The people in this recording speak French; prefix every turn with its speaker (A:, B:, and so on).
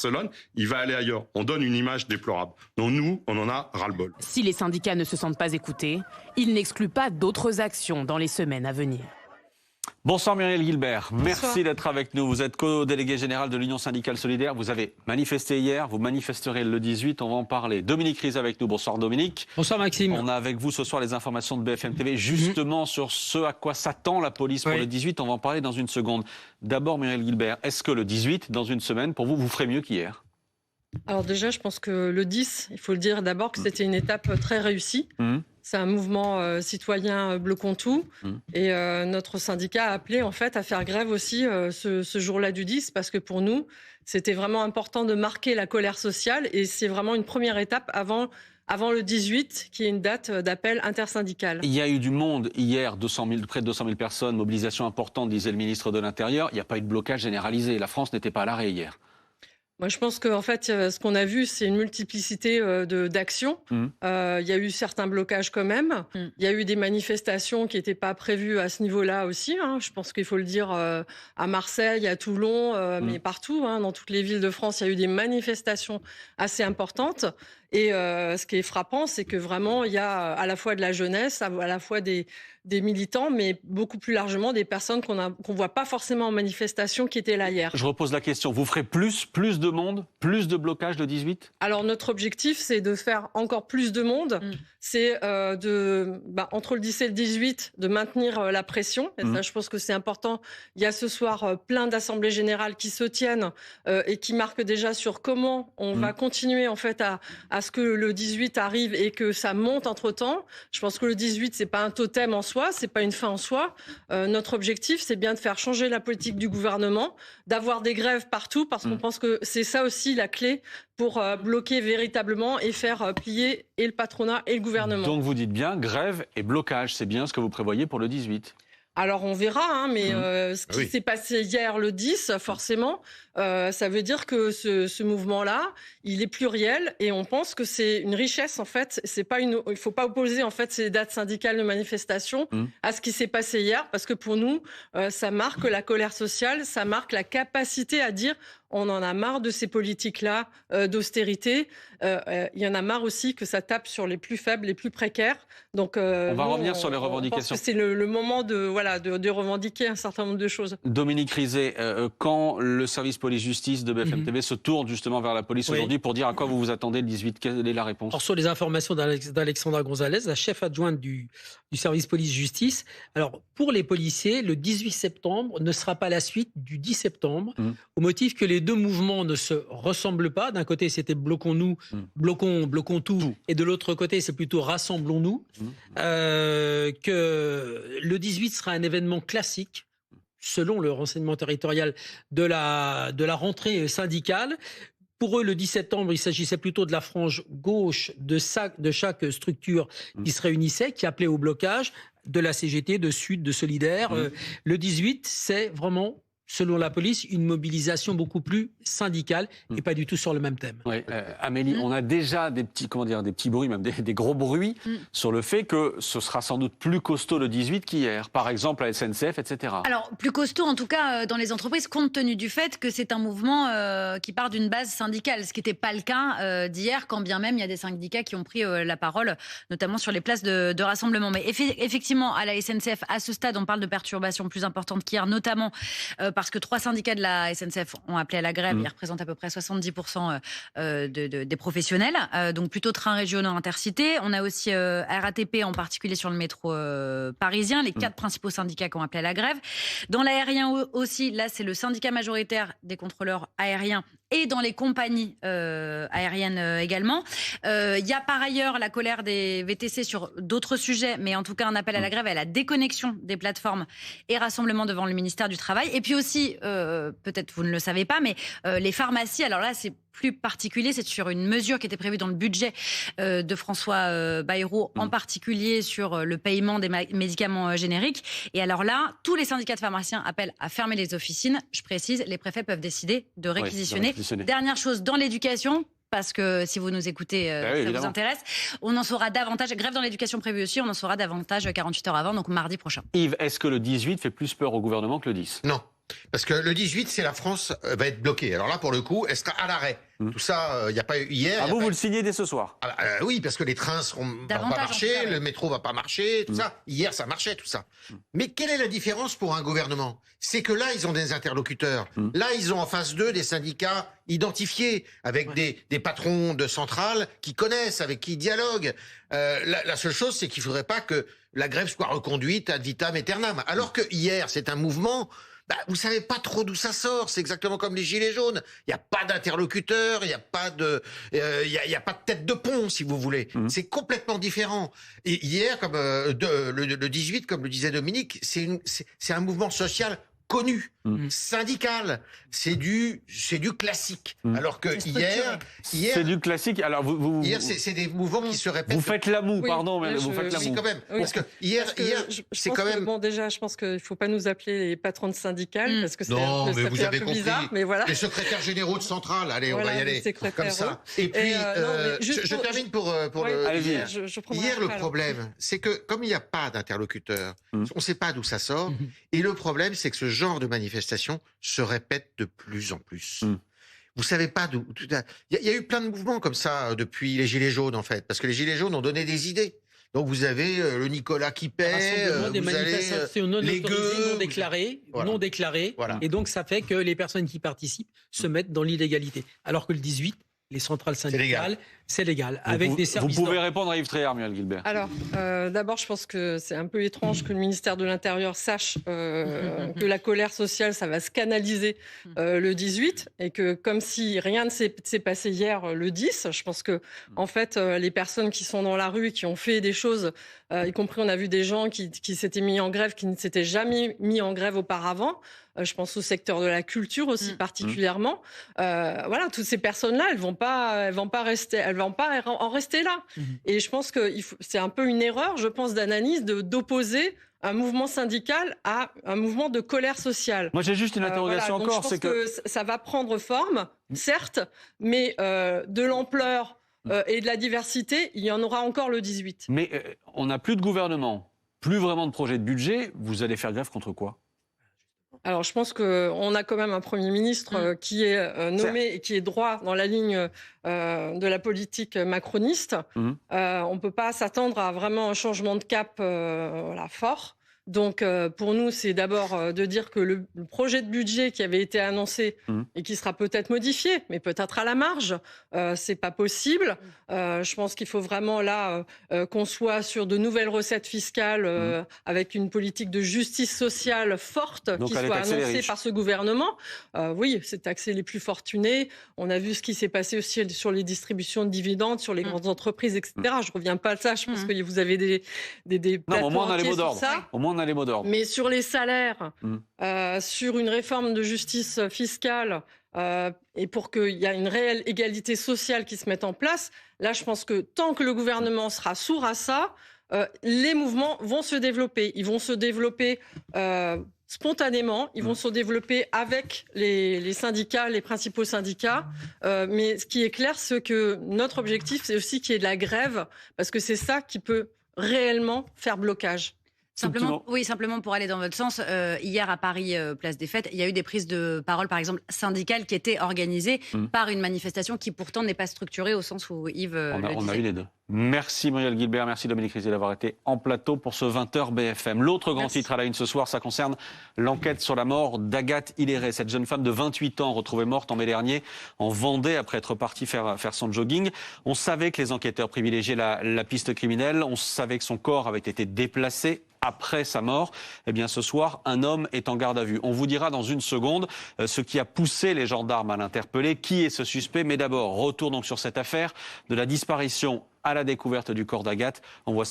A: Barcelone, il va aller ailleurs. On donne une image déplorable. Donc nous, on en a ras-le-bol.
B: Si les syndicats ne se sentent pas écoutés, ils n'excluent pas d'autres actions dans les semaines à venir.
C: Bonsoir Muriel Guilbert,
D: Bonsoir.
C: merci d'être avec nous. Vous êtes co-délégué général de l'Union syndicale solidaire. Vous avez manifesté hier, vous manifesterez le 18, on va en parler. Dominique Rizet avec nous. Bonsoir Dominique.
D: Bonsoir Maxime.
C: On a avec vous ce soir les informations de BFM TV, justement sur ce à quoi s'attend la police pour le 18. On va en parler dans une seconde. D'abord Muriel Guilbert, est-ce que le 18, dans une semaine, pour vous, vous ferez mieux qu'hier ?
E: Alors déjà, je pense que le 10, il faut le dire d'abord que c'était une étape très réussie. C'est un mouvement citoyen bloquons tout. Et notre syndicat a appelé en fait à faire grève aussi ce jour-là du 10 parce que pour nous, c'était vraiment important de marquer la colère sociale et c'est vraiment une première étape avant le 18, qui est une date d'appel intersyndical.
C: Il y a eu du monde hier, près de 200 000 personnes, mobilisation importante, disait le ministre de l'Intérieur. Il n'y a pas eu de blocage généralisé. La France n'était pas à l'arrêt hier.
E: Moi, je pense qu'en fait, ce qu'on a vu, c'est une multiplicité d'actions. Il y a eu certains blocages quand même. Il y a eu des manifestations qui n'étaient pas prévues à ce niveau-là aussi. Je pense qu'il faut le dire à Marseille, à Toulon, mais partout, dans toutes les villes de France, il y a eu des manifestations assez importantes. Et ce qui est frappant, c'est que vraiment, il y a à la fois de la jeunesse, à la fois des militants, mais beaucoup plus largement des personnes qu'on voit pas forcément en manifestation qui étaient là hier.
C: Je repose la question. Vous ferez plus de monde, plus de blocage le 18 ?
E: Alors notre objectif, c'est de faire encore plus de monde. C'est entre le 10 et le 18, de maintenir la pression. Et ça, je pense que c'est important. Il y a ce soir plein d'assemblées générales qui se tiennent et qui marquent déjà sur comment on va continuer en fait à ce que le 18 arrive et que ça monte entre-temps. Je pense que le 18, c'est pas un totem en soi, c'est pas une fin en soi. Notre objectif, c'est bien de faire changer la politique du gouvernement, d'avoir des grèves partout, parce qu'on pense que c'est ça aussi la clé pour bloquer véritablement et faire plier et le patronat et le gouvernement.
C: Donc vous dites bien grève et blocage, c'est bien ce que vous prévoyez pour le 18 ?
E: Alors on verra, mais ce qui s'est passé hier le 10, forcément, ça veut dire que ce mouvement-là, il est pluriel et on pense que c'est une richesse en fait. C'est pas il faut pas opposer en fait ces dates syndicales de manifestation à ce qui s'est passé hier, parce que pour nous, ça marque la colère sociale, ça marque la capacité à dire on en a marre de ces politiques-là d'austérité. Il y en a marre aussi que ça tape sur les plus faibles, les plus précaires. Donc,
C: on va revenir sur les revendications.
E: Je pense que c'est le moment de revendiquer un certain nombre de choses.
C: Dominique Rizet, quand le service police-justice de BFM TV se tourne justement vers la police aujourd'hui pour dire à quoi vous vous attendez le 18, quelle est la réponse ?
D: Alors, sur les informations d'Alexandra Gonzalez, la chef adjointe du service police-justice, alors pour les policiers, le 18 septembre ne sera pas la suite du 10 septembre, au motif que les deux mouvements ne se ressemblent pas. D'un côté, c'était bloquons-nous, bloquons tout, et de l'autre côté, c'est plutôt rassemblons-nous. Que le 18 sera un événement classique, selon le renseignement territorial de la rentrée syndicale. Pour eux, le 10 septembre, il s'agissait plutôt de la frange gauche de chaque structure qui se réunissait, qui appelait au blocage, de la CGT, de Sud, de Solidaire. Le 18, c'est vraiment, selon la police, une mobilisation beaucoup plus syndicale et pas du tout sur le même thème.
C: Oui, Amélie, on a déjà des petits bruits, même des gros bruits sur le fait que ce sera sans doute plus costaud le 18 qu'hier. Par exemple, à SNCF, etc.
F: Alors, plus costaud en tout cas dans les entreprises, compte tenu du fait que c'est un mouvement qui part d'une base syndicale, ce qui n'était pas le cas d'hier, quand bien même il y a des syndicats qui ont pris la parole, notamment sur les places de rassemblement. Mais effectivement, à la SNCF, à ce stade, on parle de perturbations plus importantes qu'hier, notamment parce que 3 syndicats de la SNCF ont appelé à la grève. Ils représentent à peu près 70% des professionnels, donc plutôt trains régionaux intercités. On a aussi RATP, en particulier sur le métro parisien, les 4 principaux syndicats qui ont appelé à la grève. Dans l'aérien aussi, là c'est le syndicat majoritaire des contrôleurs aériens et dans les compagnies aériennes également. Il y a par ailleurs la colère des VTC sur d'autres sujets, mais en tout cas un appel à la grève et à la déconnexion des plateformes et rassemblement devant le ministère du Travail. Et puis aussi, peut-être vous ne le savez pas, mais les pharmacies, alors là c'est plus particulier, c'est sur une mesure qui était prévue dans le budget de François Bayrou, en particulier sur le paiement des médicaments génériques. Et alors là, tous les syndicats de pharmaciens appellent à fermer les officines. Je précise, les préfets peuvent décider de réquisitionner. Dernière chose, dans l'éducation, parce que si vous nous écoutez, ça vous intéresse, on en saura davantage. Grève dans l'éducation prévue aussi, on en saura davantage 48 heures avant, donc mardi prochain.
C: Yves, est-ce que le 18 fait plus peur au gouvernement que le 10 ?
G: Non. Parce que le 18, c'est la France va être bloquée. Alors là, pour le coup, elle sera à l'arrêt. Tout ça, il n'y a pas eu hier.
C: Vous le signez dès ce soir.
G: Oui, parce que les trains vont pas marcher, le métro va pas marcher, tout ça. Hier, ça marchait, tout ça. Mais quelle est la différence pour un gouvernement? C'est que là, ils ont des interlocuteurs. Là, ils ont en face d'eux des syndicats identifiés, avec des patrons de centrales qui connaissent, avec qui ils dialoguent. La seule chose, c'est qu'il ne faudrait pas que la grève soit reconduite ad vitam aeternam. Alors que hier, c'est un mouvement... vous savez pas trop d'où ça sort. C'est exactement comme les Gilets jaunes. Il n'y a pas d'interlocuteur, il n'y a pas de tête de pont, si vous voulez. C'est complètement différent. Et hier, comme le 18, comme le disait Dominique, c'est un mouvement social connu, syndical. C'est du classique. Alors que hier,
C: c'est du classique. Alors
G: hier, c'est des mouvements qui se répètent.
C: Vous faites la moue, pardon, mais vous faites la moue.
G: Quand même. Parce que hier, c'est quand même.
E: Bon, déjà, je pense qu'il ne faut pas nous appeler les patrons de syndicales parce que c'est un peu bizarre. Mais voilà.
G: Les secrétaires généraux de centrale. Allez, on va y aller comme ça. Et puis, je termine pour
E: hier.
G: Hier, le problème, c'est que comme il n'y a pas d'interlocuteur, on ne sait pas d'où ça sort. Et le problème, c'est que ce genre de manifestation se répète de plus en plus. Vous savez pas d'où... Il y a eu plein de mouvements comme ça depuis les Gilets jaunes, en fait, parce que les Gilets jaunes ont donné des idées. Donc vous avez le Nicolas qui paie,
D: des manifestations non
G: les gueux,
D: non déclarées, et donc ça fait que les personnes qui participent se mettent dans l'illégalité. Alors que le 18, les centrales syndicales, c'est légal. Avec des services.
C: Vous pouvez répondre à Yves Tréhard, Muriel Guilbert.
E: Alors, d'abord, je pense que c'est un peu étrange que le ministère de l'Intérieur sache que la colère sociale, ça va se canaliser le 18 et que comme si rien ne s'est passé hier le 10, je pense que en fait, les personnes qui sont dans la rue, qui ont fait des choses, y compris on a vu des gens qui s'étaient mis en grève, qui ne s'étaient jamais mis en grève auparavant. Je pense au secteur de la culture aussi particulièrement. Voilà, toutes ces personnes-là, elles vont pas en rester là. Et je pense que c'est un peu une erreur, je pense, d'analyse d'opposer un mouvement syndical à un mouvement de colère sociale.
C: Moi, j'ai juste une interrogation
E: voilà,
C: encore.
E: Je pense que ça va prendre forme, certes, mais de l'ampleur et de la diversité, il y en aura encore le 18.
C: Mais on n'a plus de gouvernement, plus vraiment de projet de budget. Vous allez faire grève contre quoi ?
E: Alors, je pense qu'on a quand même un Premier ministre qui est nommé et qui est droit dans la ligne de la politique macroniste. On ne peut pas s'attendre à vraiment un changement de cap fort. Donc, pour nous, c'est d'abord de dire que le projet de budget qui avait été annoncé et qui sera peut-être modifié, mais peut-être à la marge, c'est pas possible. Je pense qu'il faut vraiment là qu'on soit sur de nouvelles recettes fiscales avec une politique de justice sociale forte qui soit annoncée par ce gouvernement. Oui, c'est taxer les plus fortunés. On a vu ce qui s'est passé aussi sur les distributions de dividendes, sur les grandes entreprises, etc. Je reviens pas à ça. Je pense que vous avez des
C: non, au moins on a les mots d'ordre. Au moins on a les mots d'ordre.
E: Mais sur les salaires, sur une réforme de justice fiscale, et pour qu'il y ait une réelle égalité sociale qui se mette en place, là, je pense que tant que le gouvernement sera sourd à ça, les mouvements vont se développer. Ils vont se développer spontanément, ils vont se développer avec les syndicats, les principaux syndicats. Mais ce qui est clair, c'est que notre objectif, c'est aussi qu'il y ait de la grève, parce que c'est ça qui peut réellement faire blocage.
F: Simplement pour aller dans votre sens, hier à Paris, place des Fêtes, il y a eu des prises de parole, par exemple, syndicales qui étaient organisées par une manifestation qui pourtant n'est pas structurée au sens où Yves
C: on a eu les deux. Merci Muriel Guilbert, merci Dominique Rizet d'avoir été en plateau pour ce 20h BFM. L'autre grand titre à la une ce soir, ça concerne l'enquête sur la mort d'Agathe Hilleret, cette jeune femme de 28 ans retrouvée morte en mai dernier en Vendée après être partie faire son jogging. On savait que les enquêteurs privilégiaient la piste criminelle, on savait que son corps avait été déplacé après sa mort. Eh bien, ce soir, un homme est en garde à vue. On vous dira dans une seconde ce qui a poussé les gendarmes à l'interpeller. Qui est ce suspect ? Mais d'abord, retour donc sur cette affaire de la disparition à la découverte du corps d'Agathe. On voit ça.